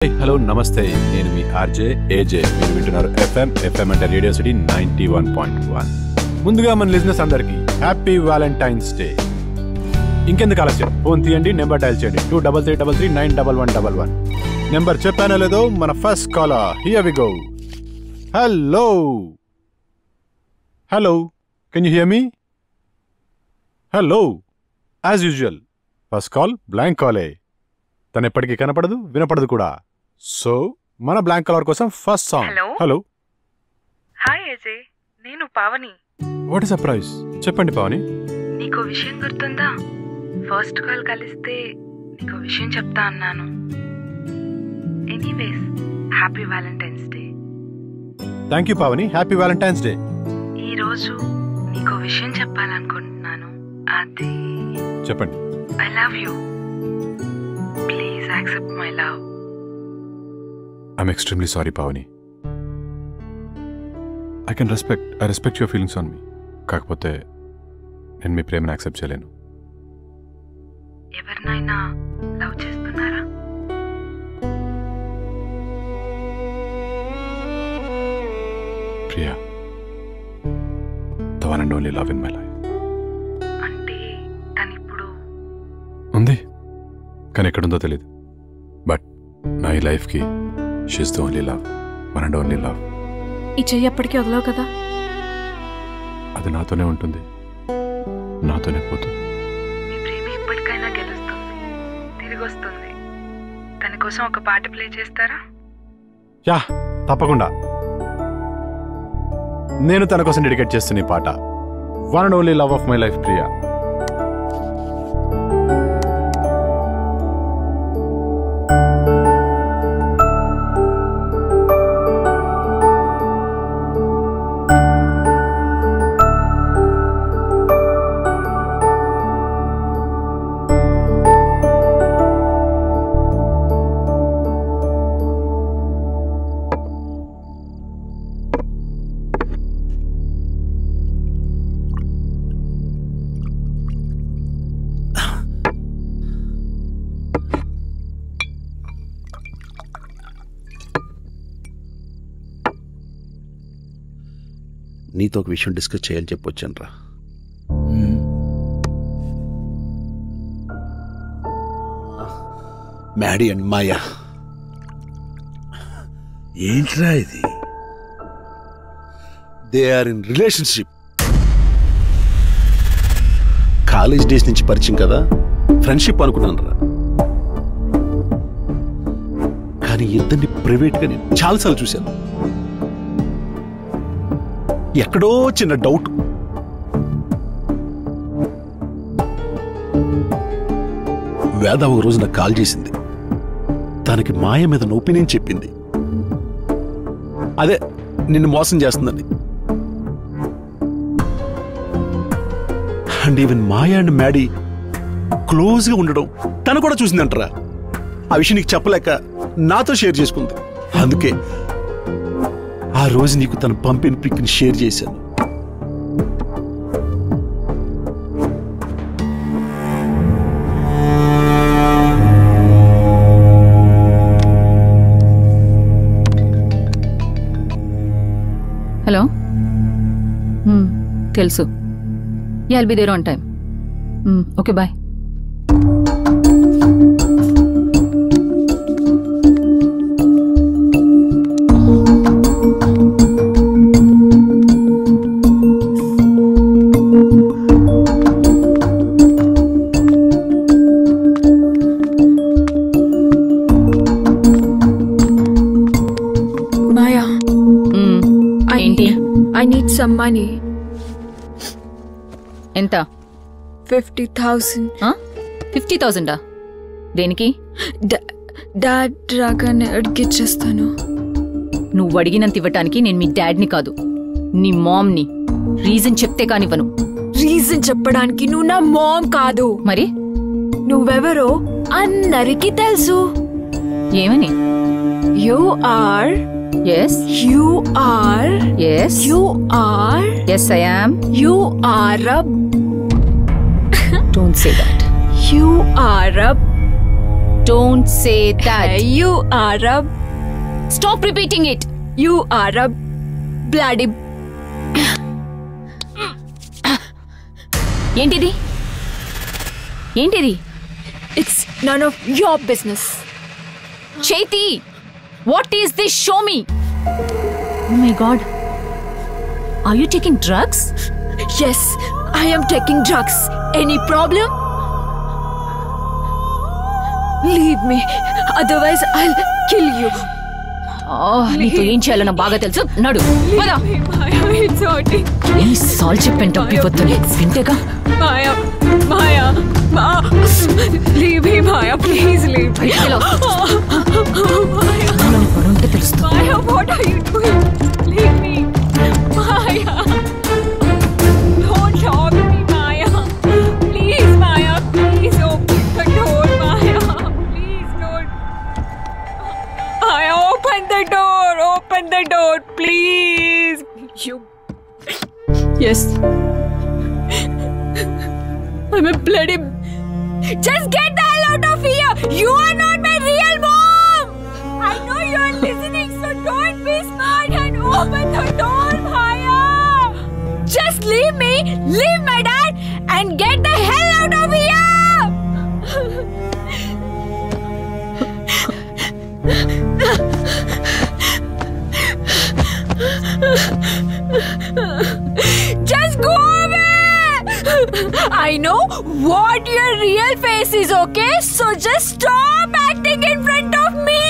Hello నమస్తే, నేను మీ RJ ఏజే. మీరు వింటున్నారు ఎఫ్ఎం అంటే రేడియో సిటీ 91.1. ముందుగా మన లిజినెస్ అందరికి హ్యాపీ వ్యాలంటైన్స్ డే. ఇంకెందుకు ఆలస్యం, ఫోన్ తీయండి, నెంబర్ డయల్ చేయండి 2333391111. నెంబర్ చెప్పానో లేదో, మన first caller. Here we go. Hello hello, can you hear me? Hello. As usual first call blank కాలే. తను ఎప్పటికీ కనపడదు, వినపడదు కూడా. సో మన బ్లాంక్ కలర్ కోసం first song. Hello. Hi Ajay, నేను పావని. What is surprise? చెప్పండి పావని. నీకో విషయం గుర్తుందా? ఫస్ట్ కాల్ కలిస్తే నీకో విషయం చెప్తా అన్నాను. Anyways, happy Valentine's day. Thank you Pavani, happy Valentine's day. ఈ రోజు నీకో విషయం చెప్పాలనుకుంటున్నాను. అది చెప్పండి. I love you. Please accept my love. I'm extremely sorry Pavani. I respect your feelings on me. కాకపోతే నేను మీ ప్రేమను యాక్సెప్ట్ చేయలేను. ఎవరినైనా లవ్ చేస్తున్నారా? Priya, the one and only love in my life. అంటే తనిప్పుడు ఉంది, కానీ ఎక్కడుందో తెలియదు. బట్ నా ఈ లైఫ్కి she's the only love, one and only love. ఈ చెయ్యి ఎప్పటికీ వదలవు కదా? అది నాతోనే ఉంటుంది, నాతోనే పోతుంది. మీ ప్రేమ ఎప్పటికైనా గెలుస్తుంది, తిరిగి వస్తుంది. తన కోసం ఒక పాట ప్లే చేస్తారా? యా, తప్పకుండా. నేను తన కోసం డెడికేట్ చేస్తున్న ఈ పాట one and only love of my life, Priya. నీతో ఒక విషయం డిస్కస్ చేయాలని చెప్పొచ్చాను రా. Maddy and Maya. ఏంట్రా ఇది? They are in relationship. College days నుంచి పరిచయం కదా, ఫ్రెండ్షిప్ అనుకున్నాను రా. కానీ ఇద్దరిని ప్రైవేట్గా నేను చాలాసార్లు చూశాను. ఎక్కడో చిన్న డౌట్. వేద ఒక రోజు నాకు కాల్ చేసింది. తనకి మాయ మీద ఒపీనియన్ చెప్పింది. అదే నిన్ను మోసం చేస్తుందని. And even Maya and Maddy క్లోజ్గా ఉండడం తను కూడా చూసిందంటరా. ఆ విషయం నీకు చెప్పలేక నాతో షేర్ చేసుకుంది. అందుకే ఆ రోజు నీకు తను పంపిన పిక్ని షేర్ చేశాను. హలో. తెలుసు. Yeah, I'll be there on time. Okay, bye. I need some money. ఎంత? 50,000. 50,000? దేనికి? డాడ్ రాగానే అడిగిచ్చేస్తాను. నువ్వు అడిగినంత ఇవ్వటానికి నేను మీ డాడ్ని కాదు, నీ మామ్ని. రీజన్ చెప్తే కానివ్వను. రీజన్ చెప్పడానికి నువ్వు నా మామ్ కాదు. మరి నువ్వెవరో అందరికీ తెలుసు. ఏమని? You are. Yes. You are. Yes. You are. Yes, I am. You are a. Don't say that. You are a Don't say that. You Arab. Stop repeating it. You Arab. Bloody. ఏంటిది? ఏంటిది? It's none of your business. Chaiti, what is this? Show me. Oh my God. Are you taking drugs? Yes, I am taking drugs. Any problem? Leave me. Otherwise, I'll kill you. నీతో ఏం చేయాలో నాకు బాగా తెలుసు. నడు పద. Leave me, Maya. It's hurting. ఎన్నిసార్లు చెప్పాను డబ్బు ఇవ్వద్దని. వింటేగా. Maya. Maya. Leave me, Maya. Please leave me. బయటికి వెళ్ళు. Maya. నన్ను పడుంటే తెలుస్తుంది. Maya, what are you doing? Leave me. Maya. Don't talk to me, Maya. Please, Maya. Please open the door, Maya. Please don't. Maya, open the door. Open the door, please. You. Yes. I'm a bloody. Just get the hell out of here. You are not my real mom. I know you are listening, so don't be smart and open the door, Maya. Just leave me, leave my dad, and get the hell out of here. Just go away. I know what your real face is, okay? So just stop acting in front of me.